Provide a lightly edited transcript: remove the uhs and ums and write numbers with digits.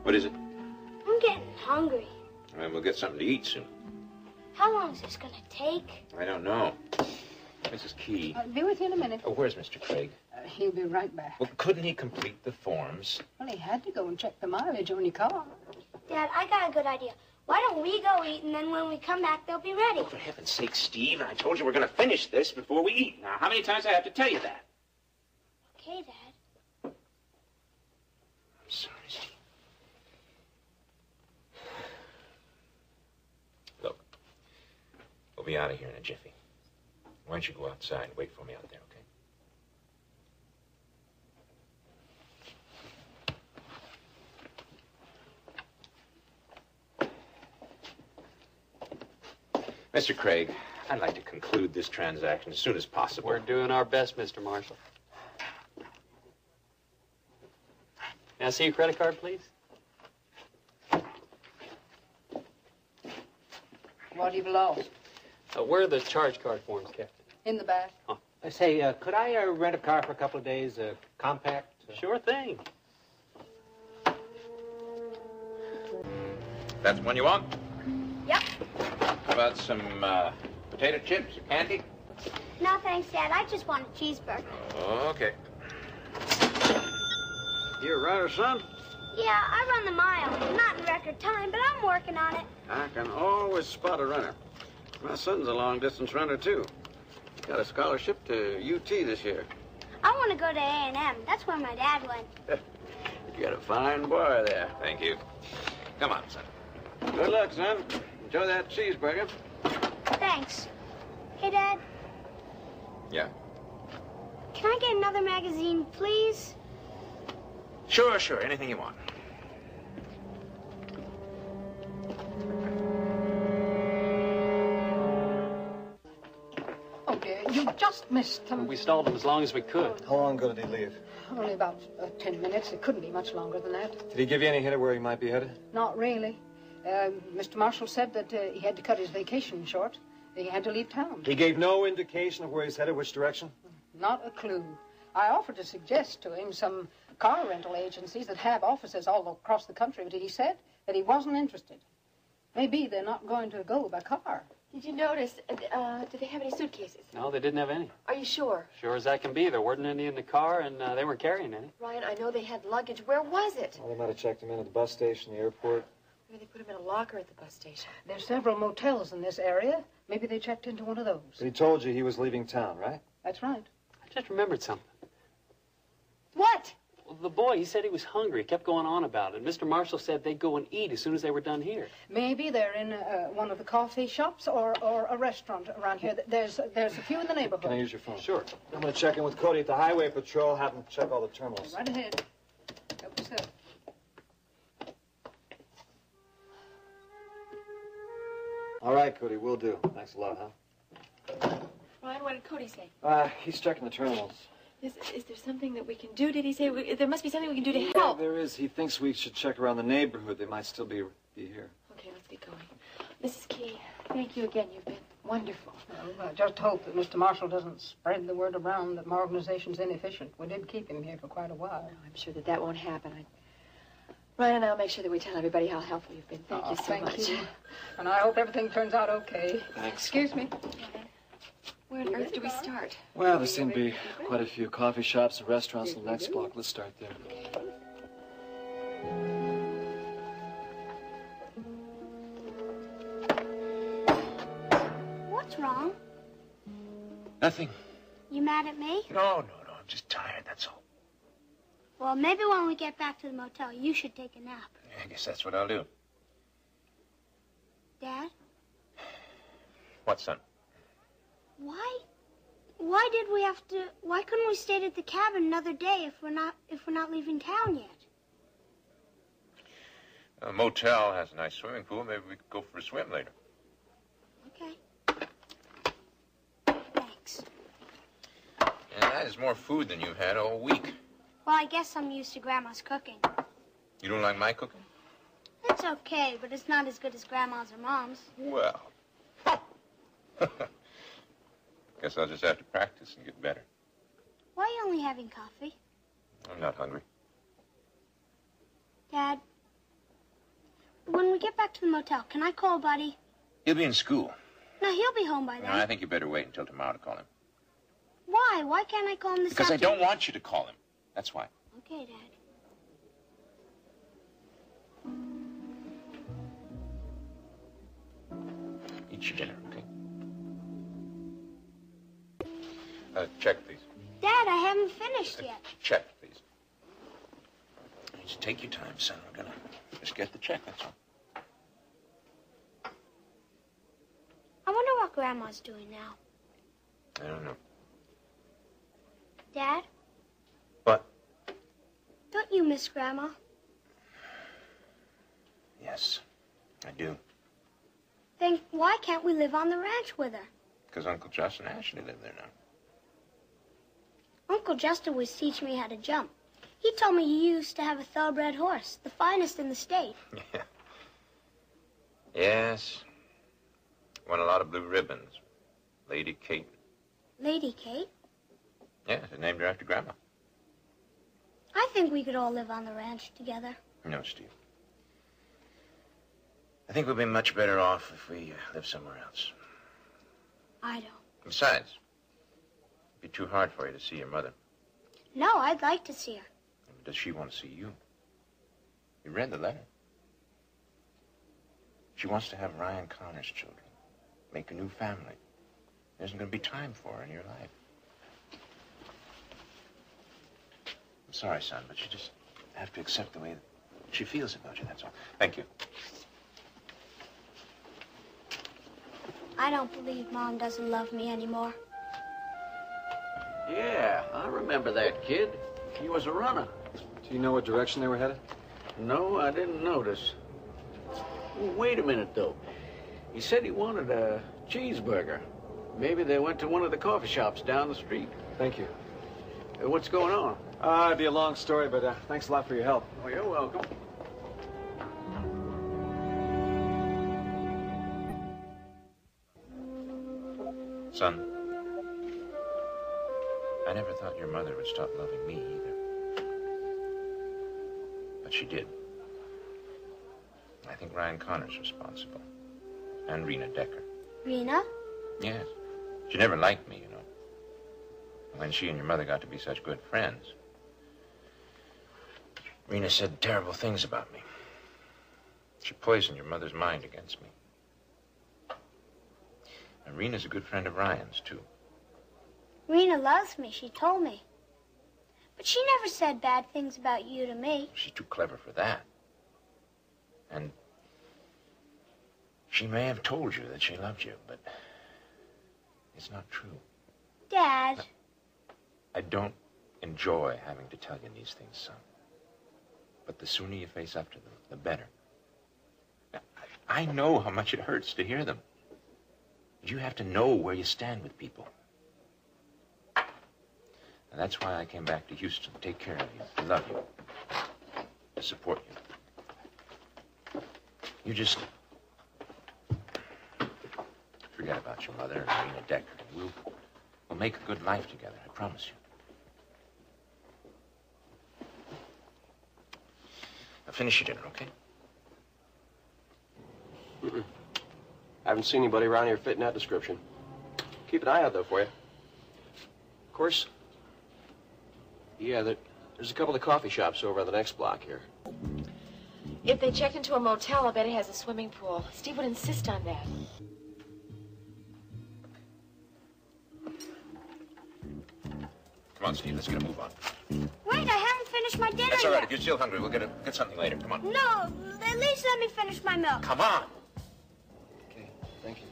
What is it? I'm getting hungry. Well, we'll get something to eat soon. How long is this gonna take? I don't know. Mrs. Key. I'll be with you in a minute. Oh, where's Mr. Craig? He'll be right back. Well, couldn't he complete the forms? Well, he had to go and check the mileage on your car. Dad, I got a good idea. Why don't we go eat, and then when we come back, they'll be ready? For heaven's sake, Steve, I told you we're going to finish this before we eat. Now, how many times do I have to tell you that? Okay, Dad. I'm sorry, Steve. Look, we'll be out of here in a jiffy. Why don't you go outside and wait for me out there, okay? Mr. Craig, I'd like to conclude this transaction as soon as possible. We're doing our best, Mr. Marshall. May I see your credit card, please? What you've lost? Where are the charge card forms kept? In the back. Oh. Say, could I rent a car for a couple of days, compact? Sure thing. That's the one you want? Yep. How about some potato chips or candy? No, thanks, Dad. I just want a cheeseburger. Okay. You a runner, son? Yeah, I run the mile. Not in record time, but I'm working on it. I can always spot a runner. My son's a long-distance runner, too. Got a scholarship to UT this year. I want to go to A&M. That's where my dad went. You got a fine boy there. Thank you. Come on, son. Good luck, son. Enjoy that cheeseburger. Thanks. Hey, Dad, Yeah. can I get another magazine, please? Sure, sure. Anything you want. Oh, dear, you just missed him. We stalled him as long as we could. How long ago did he leave? Only about 10 minutes. It couldn't be much longer than that. Did he give you any hint of where he might be headed? Not really. Mr. Marshall said that he had to cut his vacation short. He had to leave town. He gave no indication of where he's headed, which direction? Not a clue. I offered to suggest to him some car rental agencies that have offices all across the country, but he said that he wasn't interested. Maybe they're not going to go by car. Did you notice, did they have any suitcases? No, they didn't have any. Are you sure? Sure as that can be. There weren't any in the car, and they weren't carrying any. Ryan, I know they had luggage. Where was it? Well, they might have checked him in at the bus station, the airport. Maybe they put him in a locker at the bus station. There's several motels in this area. Maybe they checked into one of those. But he told you he was leaving town, right? That's right. I just remembered something. What? Well, the boy, he said he was hungry. He kept going on about it. Mr. Marshall said they'd go and eat as soon as they were done here. Maybe they're in one of the coffee shops or a restaurant around here. There's a few in the neighborhood. Can I use your phone? Sure. I'm going to check in with Cody at the highway patrol, have him check all the terminals. Right ahead. Help yourself. All right, Cody, will do. Thanks a lot, huh? Ryan, what did Cody say? He's checking the terminals. Is there something that we can do? Did he say there must be something we can do to Yeah, help? there is. He thinks we should check around the neighborhood. They might still be here. Okay, let's get going. Mrs. Key, thank you again. You've been wonderful. Well, I just hope that Mr. Marshall doesn't spread the word around that my organization's inefficient. We did keep him here for quite a while. No, I'm sure that won't happen. Ryan and I'll make sure that we tell everybody how helpful you've been. Thank you so much. Thank you. And I hope everything turns out okay. Thanks. Excuse me. Where on earth do we start? Well, there seem to be quite a few coffee shops and restaurants in the next block. Let's start there. What's wrong? Nothing. You mad at me? No. I'm just tired, that's all. Well, maybe when we get back to the motel, you should take a nap. I guess that's what I'll do. Dad, What, son? why did we have to? Why couldn't we stay at the cabin another day if we're not leaving town yet? A motel has a nice swimming pool. Maybe we could go for a swim later. Okay. Thanks. And that is more food than you've had all week. Well, I guess I'm used to Grandma's cooking. You don't like my cooking? It's okay, but it's not as good as Grandma's or Mom's. Well. Guess I'll just have to practice and get better. Why are you only having coffee? I'm not hungry. Dad, when we get back to the motel, can I call Buddy? He'll be in school. No, he'll be home by No, then. I think you better wait until tomorrow to call him. Why? Why can't I call him this Because I afternoon? don't want you to call him. That's why. Okay, Dad. Eat your dinner, okay? Check, please. Dad, I haven't finished yet. Check, please. Just take your time, son. We're gonna just get the check, that's all. I wonder what Grandma's doing now. I don't know. Dad, What? don't you miss Grandma? Yes, I do. Then why can't we live on the ranch with her? Because Uncle Justin Ashley live there now. Uncle Justin was teaching me how to jump. He told me he used to have a thoroughbred horse, the finest in the state. Yeah. Yes. Won a lot of blue ribbons. Lady Kate. Lady Kate? Yeah, they named her after Grandma. I think we could all live on the ranch together. No, Steve. I think we'll be much better off if we live somewhere else. I don't. Besides, it'd be too hard for you to see your mother. No, I'd like to see her. Does she want to see you? You read the letter. She wants to have Ryan Connor's children. Make a new family. There isn't going to be time for her in your life. I'm sorry, son, but you just have to accept the way that she feels about you, that's all. Thank you. I don't believe Mom doesn't love me anymore. Yeah, I remember that kid. He was a runner. Do you know what direction they were headed? No, I didn't notice. Oh, wait a minute, though. He said he wanted a cheeseburger. Maybe they went to one of the coffee shops down the street. Thank you. What's going on? It'd be a long story, but thanks a lot for your help. Oh, you're welcome. Son, I never thought your mother would stop loving me either. But she did. I think Ryan Connor's responsible. And Rena Decker. Rena? Yes. She never liked me, you know. When she and your mother got to be such good friends, Rena said terrible things about me. She poisoned your mother's mind against me. And Rena's a good friend of Ryan's, too. Rena loves me, she told me. But she never said bad things about you to me. She's too clever for that. And she may have told you that she loved you, but it's not true. Dad. I don't enjoy having to tell you these things, son. But the sooner you face up to them, the better. I know how much it hurts to hear them. But you have to know where you stand with people. And that's why I came back to Houston to take care of you, to love you, to support you. You just forget about your mother and Rena Decker. And we'll make a good life together, I promise you. Now finish your dinner, okay? I haven't seen anybody around here fitting that description. Keep an eye out, though, for you. Of course, yeah, there's a couple of coffee shops over on the next block here. If they checked into a motel, I bet it has a swimming pool. Steve would insist on that. Come on, Steve, let's get a move on. Wait, I haven't finished my dinner That's all right. yet. If you're still hungry, we'll get something later. Come on. No, at least let me finish my milk. Come on. Okay, thank you.